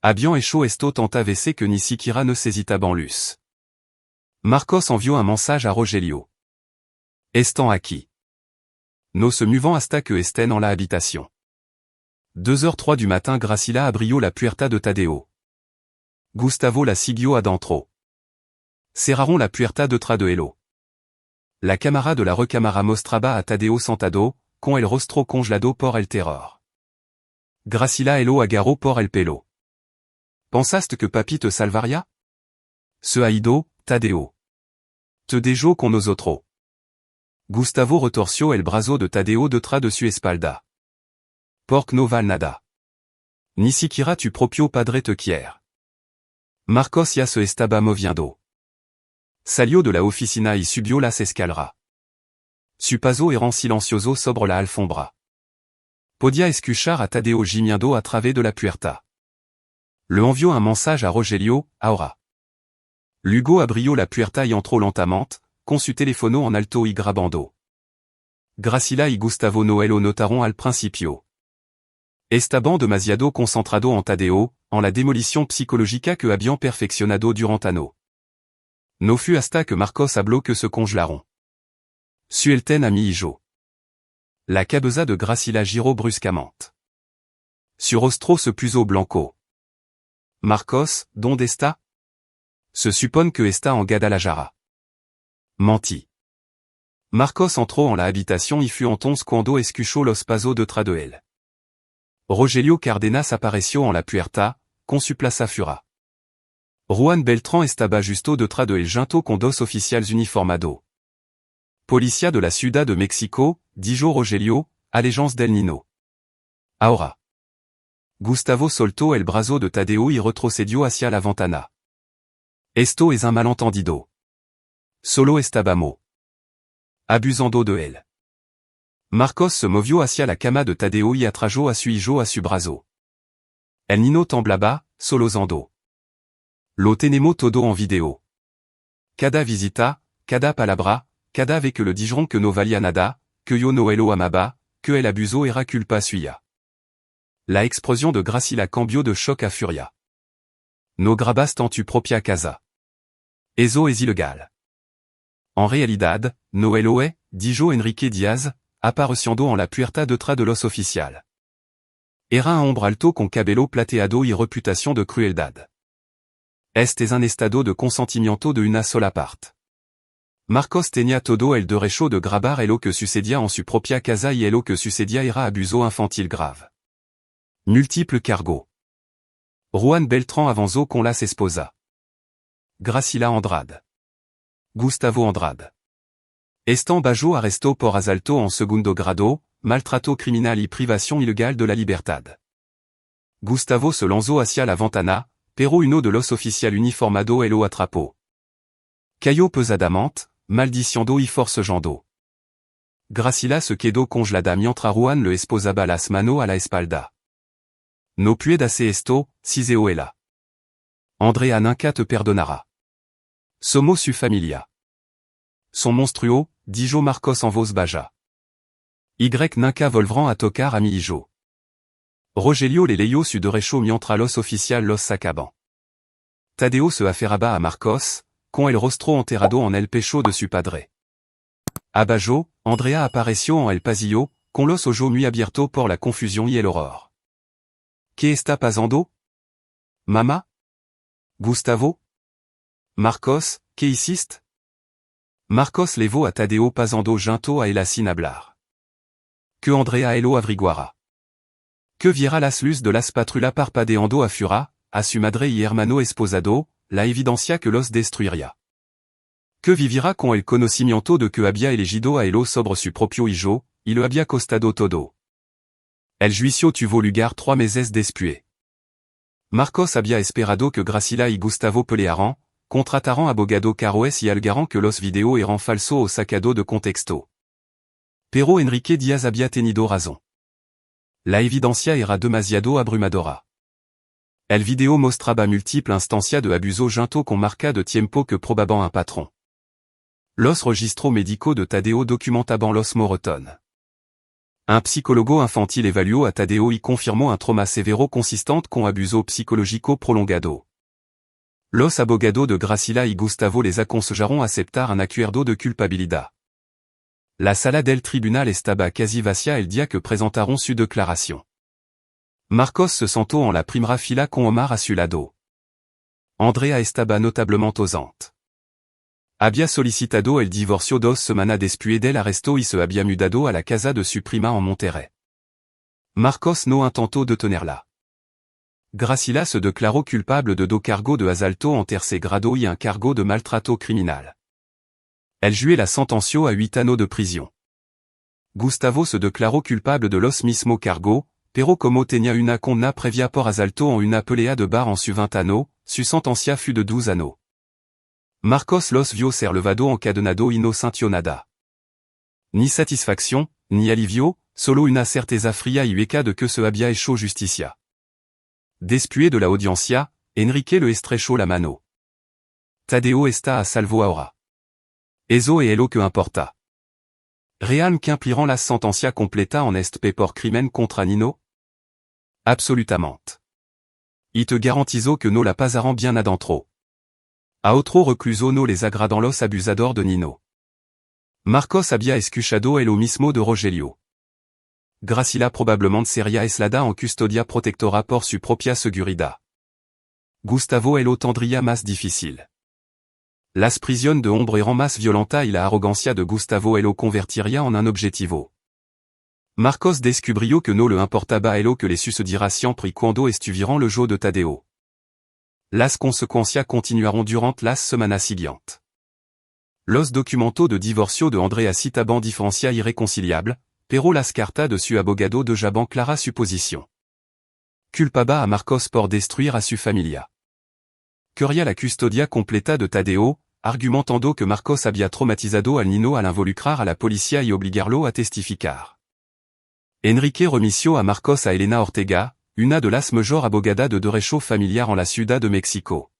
Habían hecho esto tant AVC que ni siquiera necesitaban luz. Marcos envió un message a Rogelio. Están aquí. No se mouvant hasta que estén en la habitación. 2h03 du matin Graciela abrió la puerta de Tadeo. Gustavo la siguió adentro. Cerraron la puerta detrás de Elo. La cámara de la recámara mostraba a Tadeo sentado, con el rostro congelado por el terror. Graciela Elo agarró por el pelo. ¿Pensaste que papi te salvaría? Se ha ido, Tadeo. Te dejó con nosotros. Gustavo retorció el brazo de Tadeo detrás de su espalda. Porque no val nada. Ni siquiera tu propio padre te quiere. Marcos ya se estaba moviendo. Salió de la oficina y subió las escaleras. Su paso errant silencioso sobre la alfombra. Podía escuchar a Tadeo gimiendo a través de la puerta. Le envió un message a Rogelio, ahora. Luego abrió la puerta y entró lentamente, con su teléfono en alto y grabando. Graciela y Gustavo Noel notaron al principio. Estaban demasiado concentrado en Tadeo, en la demolición psicológica que habían perfeccionado durante años. No fut hasta que Marcos habló que se congelaron. Suelten a mi hijo. La cabeza de Graciela giró bruscamente. Su rostro se puso blanco. Marcos, ¿dónde está? Se supone que está en Guadalajara. Menti. Marcos entró en la habitación y fut entonces cuando escuchó los pasos detrás de él. Rogelio Cárdenas apareció en la puerta, con su plaza fura. Juan Beltrán estaba justo detrás de él junto con dos oficiales uniformados. Policía de la Ciudad de México, dijo Rogelio, allégeance del Nino. Ahora. Gustavo soltó el brazo de Tadeo y retrocedió hacia la ventana. Esto es un malentendido. Solo estábamos abusando de él. Marcos se movió hacia la cama de Tadeo y atrajo a su hijo a su brazo. El Nino temblaba, solozando. Lo tenemos todo en video. Cada visita, cada palabra, cada vez que le dijeron que no valía nada, que yo no lo amaba, que él abusó era culpa suya. La explosión de Graciela cambió de choc a furia. No grabaste en tu propia casa. Eso es ilegal. En realidad, no lo es, dijo Enrique Díaz, apareciendo en la puerta detrás de los oficiales. Era un hombre alto con cabello plateado y reputación de crueldad. Este es un estado de consentimiento de una sola parte. Marcos tenía todo el derecho de grabar lo que sucedía en su propia casa y lo que sucedía era abuso infantil grave. Múltiple cargo. Juan Beltrán avanzó con las esposas. Graciela Andrade. Gustavo Andrade. Están bajo arresto por asalto en segundo grado, maltrato criminal y privación ilegal de la libertad. Gustavo se lanzó hacia la ventana, pero uno de los oficiales uniformados lo atrapó. Cayó pesadamente, maldiciendo y forcejeando. Graciela se quedó congelada mientras Juan le esposaba las manos a la espalda. No puedes esto, Ciseoela. Andrea nunca te perdonará. Somos su familia. Son monstruo, dijo Marcos en voz baja. Y nunca volverán a tocar a mi hijo. Rogelio le leyó su derecho mientras los oficiales los sacaban. Tadeo se aferraba a Marcos, con el rostro enterrado en el pecho de su padre. Abajo, Andrea apareció en el pasillo, con los ojos muy abiertos por la confusión y el horror. ¿Qué está pasando? Mamá? Gustavo? Marcos, ¿qué hiciste? Marcos levó a Tadeo pasando junto a él sin hablar. Que Andrea lo averiguara. Que viera las luz de las patrulla parpadeando a fura, a su madre y hermano esposado, la evidencia que los destruiría. Que vivira con el conocimiento de que había elegido a Elo sobre su propio hijo, y lo había costado todo. El juicio tuvo lugar 3 meses después. Marcos había esperado que Graciela y Gustavo pelearan, contrataran abogado caroes y algaran que los videos eran falsos o sacado de contexto. Pero Enrique Díaz había tenido razón. La evidencia era demasiado abrumadora. El video mostraba múltiples instancias de abuso junto con marca de tiempo que probaban un patrón. Los registros médicos de Tadeo documentaban los moratones. Un psychologue infantil évaluó a Tadeo y confirmó un trauma severo consistente con abuso psicológico prolongado. Los abogados de Graciela y Gustavo les aconsejaron aceptar un acuerdo de culpabilidad. La sala del tribunal estaba casi vacía el día que presentaron su declaración. Marcos se sentó en la primera fila con Omar a su lado. Andrea estaba notablemente ausente. Había solicitado el divorcio 2 semanas después del arresto y se había mudado a la casa de su prima en Monterrey. Marcos no intentó detenerla. Graciela se declaró culpable de 2 cargos de asalto en tercer grado y un cargo de maltrato criminal. Elle jouait la sentenció a 8 años de prisión. Gustavo se declaró culpable de los mismos cargos, pero como tenía una condena previa por asalto en una pelea de bar en su 20 años, su sentencia fut de 12 años. Marcos los vio ser levado encadenado y no sintió nada. Ni satisfacción, ni alivio, solo una certeza fría y hueca de que se había hecho justicia. Después de la audiencia, Enrique le estrechó la mano. Tadeo está a salvo ahora. Eso es lo que importa. Real qu'implirant la sentencia completa en este por crimen contra Nino? Absolutamente. Y te garantizo que no la pasarán bien adentro. A otro recluso no les agradan los abusadores de Nino. Marcos había escuchado lo mismo de Rogelio. Graciela probablemente sería aislada en custodia protectora por su propia seguridad. Gustavo lo tendría más difícil. Las prisiones de hombre eran más violentas y la arrogancia de Gustavo lo convertiría en un objetivo. Marcos descubrió que no le importaba lo que le sucediera siempre y cuando estuvieran le jeu de Tadeo. Las consecuencias continuaron durant las semanas siguientes. Los documentos de divorcio de Andrea citaban diferencias irreconciliables, pero las cartas de su abogado dejaban clara su posición. Culpaba a Marcos por destruir a su familia. Quería la custodia completa de Tadeo, argumentando que Marcos había traumatizado al Nino al involucrar a la policía y obligarlo a testificar. Enrique remitió a Marcos a Elena Ortega, una de las mejores abogadas de derecho familiar en la Ciudad de México.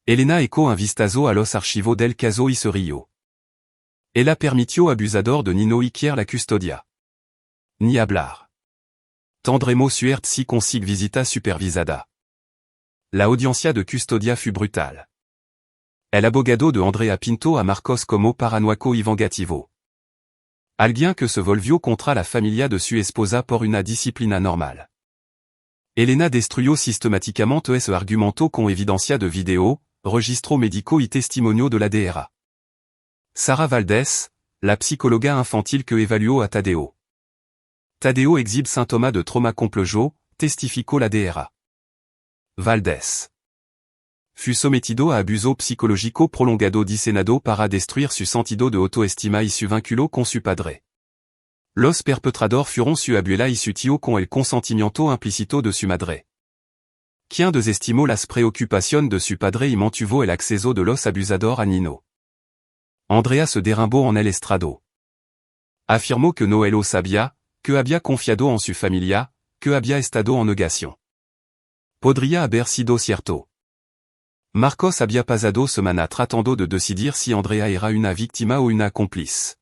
Elena echó un vistazo a los archivos del caso y se rió. Ella permitió abusador de Nino iquier la custodia. Ni hablar. Tendremos suerte si consigue visita supervisada. La audiencia de custodia fut brutal. El abogado de Andrea Pinto a Marcos como paranoico y vengativo. Alguien que se volvió contra la familia de su esposa por una disciplina normal. Elena destruyó sistemáticamente ese argumento con evidencia de video, registros médicos y testimonio de la DRA. Sara Valdés, la psychologa infantile que evaluó a Tadeo. Tadeo exhibe symptômes de trauma complejo, testificó la DRA. Valdés fut sometido a abuso psicológico prolongado diseñado para destruir su sentido de autoestima y su vínculo con su padre. Los perpetradores fueron su abuela y su tío con el consentimiento implícito de su madre. Quien desestimó las preocupaciones de su padre y mantuvo el acceso de los abusadores a Nino. Andrea se derrumbó en el estrado. Afirmó que no lo sabía, que había confiado en su familia, que había estado en negación. Podría haber sido cierto. Marcos había pasado semanas tratando de decidir si Andrea era una víctima o una cómplice.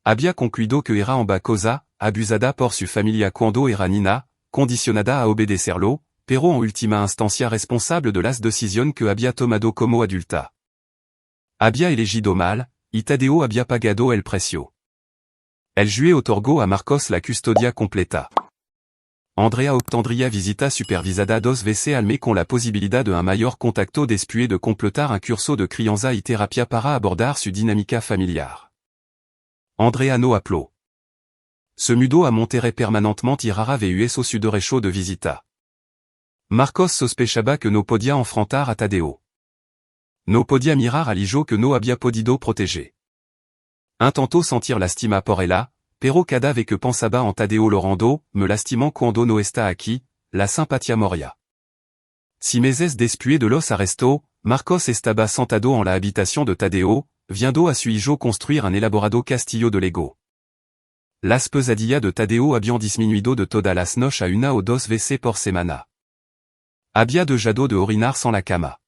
Había concluido que era ambas cosas, abusada por su familia cuando era niña, condicionada a obedecerlo, pero en ultima instancia responsable de las decisión que había tomado como adulta. Había elegido mal, y Tadeo había pagado el precio. El juez otorgó a Marcos la custodia completa. Andrea obtendría visita supervisada 2 veces al mes con la posibilidad de un mayor contacto después de completar un curso de crianza y terapia para abordar su dinámica familiar. Andrea no habló. Se mudó a Monterrey permanentemente y rara vez su derecho de visita. Marcos sospechaba que no podía enfrentar a Tadeo. No podía mirar al hijo que no había podido proteger. Intentó sentir lastima por ella, pero cada vez que pensaba en Tadeo Lorando, me lastimant cuando no está aquí, la simpatía moría. 6 meses después de los arrestos, Marcos estaba sentado en la habitación de Tadeo, viendo a su hijo construir un elaborado castillo de Lego. Las pesadillas de Tadeo habían disminuido de todas las noches a 1 o 2 veces por semana. Había dejado de orinar sans la cama.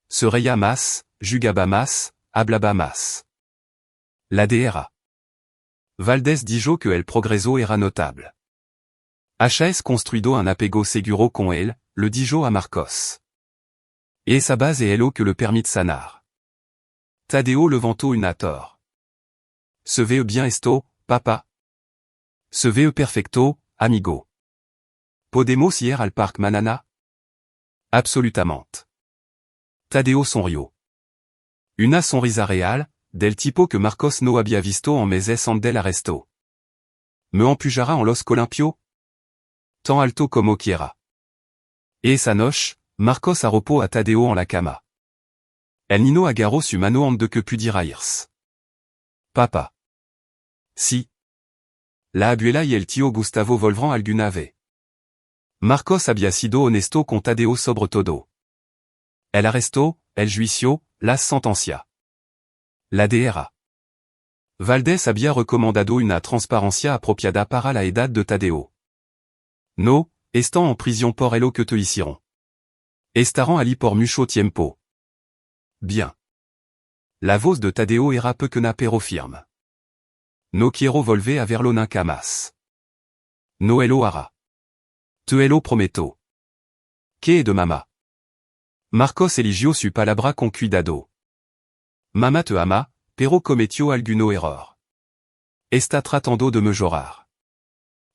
Se reía más, jugaba más, hablaba más. La Dra. Valdés dijo que el progreso era notable. H.S. construido un apego seguro con él, le dijo a Marcos. Et sa base est lo que le permit sanar. Tadeo levantó una tor. Se ve bien esto, papa. Se ve perfecto, amigo. Podemos ir al parc manana? Absolutamente. Tadeo sonrió. Una sonrisa real, del tipo que Marcos no había visto en meses antes del arresto. Me empujará en los columpios? Tan alto como quiera. Esa noche, Marcos arropó a Tadeo en la cama. El niño agarró su mano antes de que pudiera irse. Papa. Sí. La abuela y el tío Gustavo volvieron alguna vez. Marcos había sido honesto con Tadeo sobre todo. El arrestó, el juicio, las sentencia. La Dra. Valdés había recomendado una transparencia apropiada para la edad de Tadeo. No, están en prisión por lo que te hicieron. Estarán allí por mucho tiempo. Bien. La voz de Tadeo era pequeña pero firme. No quiero volver a verlo nunca más. No lo hará. Te lo prometo. ¿Qué es de mamá? Marcos eligió su palabra con cuidado. Mamá te ama, pero cometió alguno error. Está tratando de mejorar.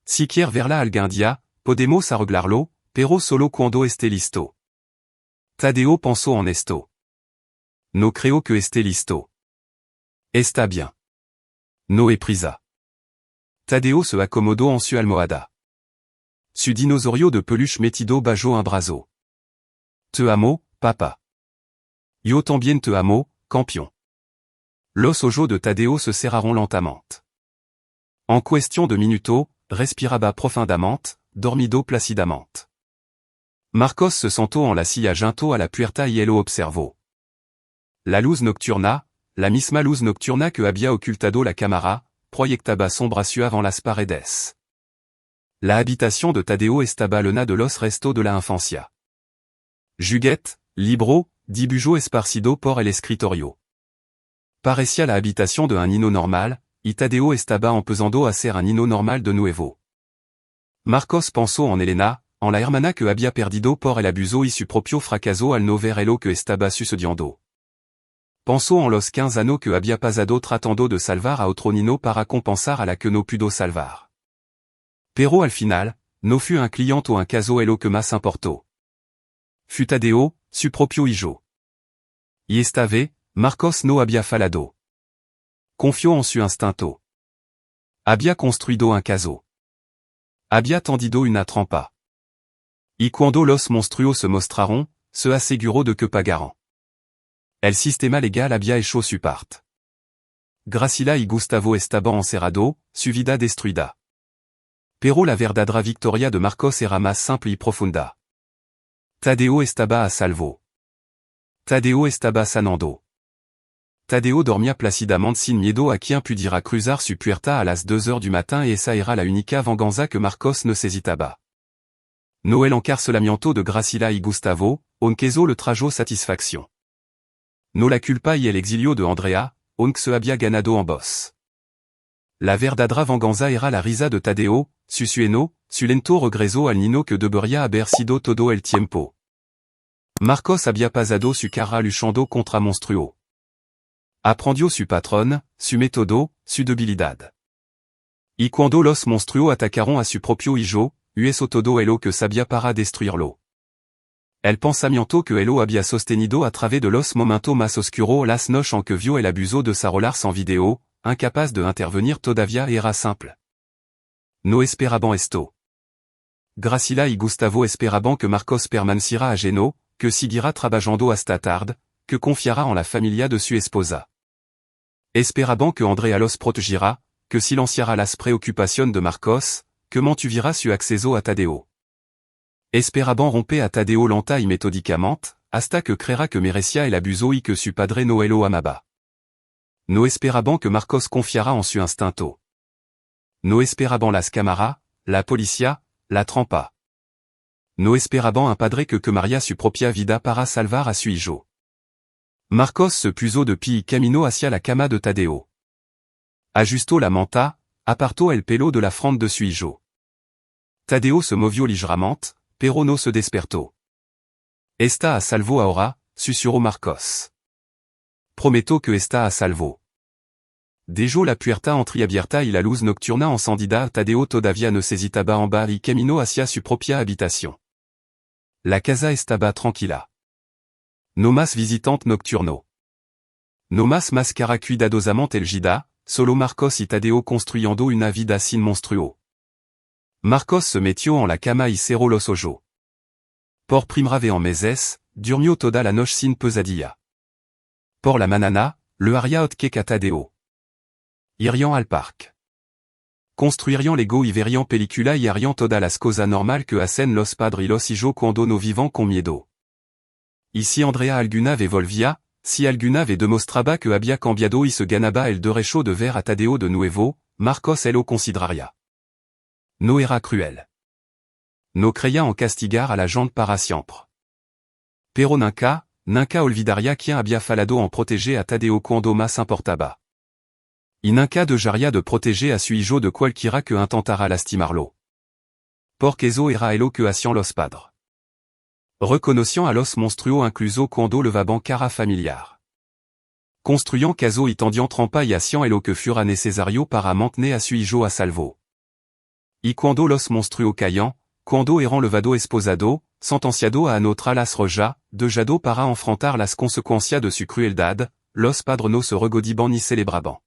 Si quiere verla algún día, podemos arreglarlo, pero solo cuando esté listo. Tadeo pensó en esto. No creo que esté listo. Está bien. No es prisa. Tadeo se acomodó en su almohada. Su dinosaurio de peluche metido bajo un brazo. Te amo, papa. Yo también te amo, campeón. Los ojos de Tadeo se cerraron lentamente. En cuestión de minutos, respiraba profundamente, dormido placidamente. Marcos se sentó en la silla junto a la puerta y lo observó. La luz nocturna, la misma luz nocturna que había ocultado la cámara, proyectaba sombra avant las paredes. La habitación de Tadeo estaba llena de los restos de la infancia. Juguete, libro, dibujo esparcido por el escritorio. Parecía la habitación de un niño normal, y Tadeo estaba empezando a ser un niño normal de nuevo. Marcos pensó en Elena, en la hermana que había perdido por el abuso y su propio fracaso al no ver lo que estaba sucediendo. Pensó en los 15 años que había pasado tratando de salvar a otro niño para compensar a la que no pudo salvar. Pero al final, no fue un cliente o un caso lo que más importó. Fut Tadeo, su propio hijo. Y esta vez, Marcos no había fallado. Confió en su instinto. Había construido un caso. Había tendido una trampa. Y cuando los monstruos se mostraron, se aseguró de que pagaran. El sistema legal había hecho su parte. Graciela y Gustavo estaban encerrados, su vida destruida. Pero la verdadera victoria de Marcos era más simple y profunda. Tadeo estaba a salvo. Tadeo estaba sanando. Tadeo dormía plácidamente sin miedo a quien pudiera cruzar su puerta a las 2 heures du matin y esa era la única venganza que Marcos necesitaba. No el encarcelamiento de Graciela y Gustavo, aunque eso le trajo satisfacción. No la culpa y el exilio de Andrea, aunque se había ganado en voz. La verdadera venganza era la risa de Tadeo, Susueno, Sulento regreso al nino que debería haber sido todo el tiempo. Marcos había pasado su cara luchando contra monstruo. Aprendió su patrón, su método, su debilidad. Y cuando los monstruos atacaron a su propio hijo, hueso todo elo que sabía para destruirlo. El pensamiento que elo había sostenido a través de los momentos más oscuros las noches en que vio el abuso de celulares en vidéo, incapaz de intervenir todavía era simple. No esperaban esto. Gracila y Gustavo esperaban que Marcos permaneciera ajeno, que seguirá trabajando hasta tarde, que confiara en la familia de su esposa. Esperaban que Andrea los protegiera, que silenciara las preocupaciones de Marcos, que mantuviera su acceso a Tadeo. Esperaban romper a Tadeo lenta y metódicamente, hasta que creera que merecía el abuso y que su padre no lo amaba. No esperaban que Marcos confiara en su instinto. No esperaban las cámaras, la policía, la trampa. No esperaban un padre que quemaría su propia vida para salvar a su hijo. Marcos se puso de pie y caminó hacia la cama de Tadeo. Ajustó la manta, apartó el pelo de la frente de su hijo. Tadeo se movió ligeramente, pero no se despertó. Está a salvo ahora, susurró Marcos. Prometo que está a salvo. Dejó la puerta entreabierta y la luz nocturna encendida. Tadeo todavía necesitaba en bas y caminó hacia su propia habitación. La casa estaba tranquila. No más visitantes nocturnos. No más máscara cuidadosamente elegida, solo Marcos y Tadeo construyendo una vida sin monstruo. Marcos se metió en la cama y cerró los ojos. Por primera vez en meses, durmió toda la noche sin pesadilla. Por la mañana, le haría otcake a Tadeo. Irian al parque. Construirian Lego y verian película y harían todas las cosas normal que hacen los padres y los hijos cuando no vivan con miedo. Y si Andrea alguna vez volvía, si alguna vez demostraba que había cambiado y se ganaba el derecho de ver a Tadeo de nuevo, Marcos lo consideraría. No era cruel. No creía en castigar a la gente para siempre. Pero nunca olvidaría quien había falado en proteger a Tadeo cuando más importaba. Y nunca dejaría de proteger a su hijo de cualquiera que intentara lastimarlo. Porque eso era lo que hacían los padres. Reconocian a los monstruos incluso cuando levaban cara familiar. Construyant caso y tendian trampa y hacían lo que fuera necesario para mantener a su hijo a salvo. Y cuando los monstruos caían, cuando eran levado esposado, sentenciado a anotar las rojas, dejado para enfrentar las consecuencias de su crueldad, los padres no se regodiban ni celebraban.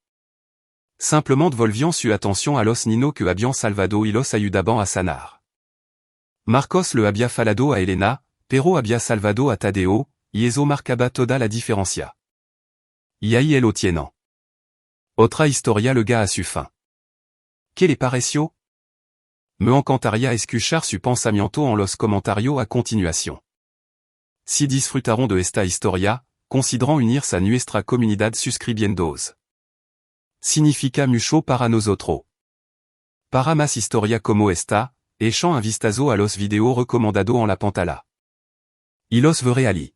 Simplement volvian su atención a los niños que habían salvado y los ayudaban a sanar. Marcos le había falado a Elena, pero había salvado a Tadeo, y eso marcaba toda la diferencia. Y ahí lo tienen. Otra historia llega a su fin. ¿Qué le pareció? Me encantaría escuchar su pensamiento en los comentarios a continuación. Si disfrutaron de esta historia, consideran unirse a nuestra comunidad suscribiéndose. Significa mucho para nosotros. Para más historia como esta, echen un vistazo a los videos recomendados en la pantalla. Y los veré allí.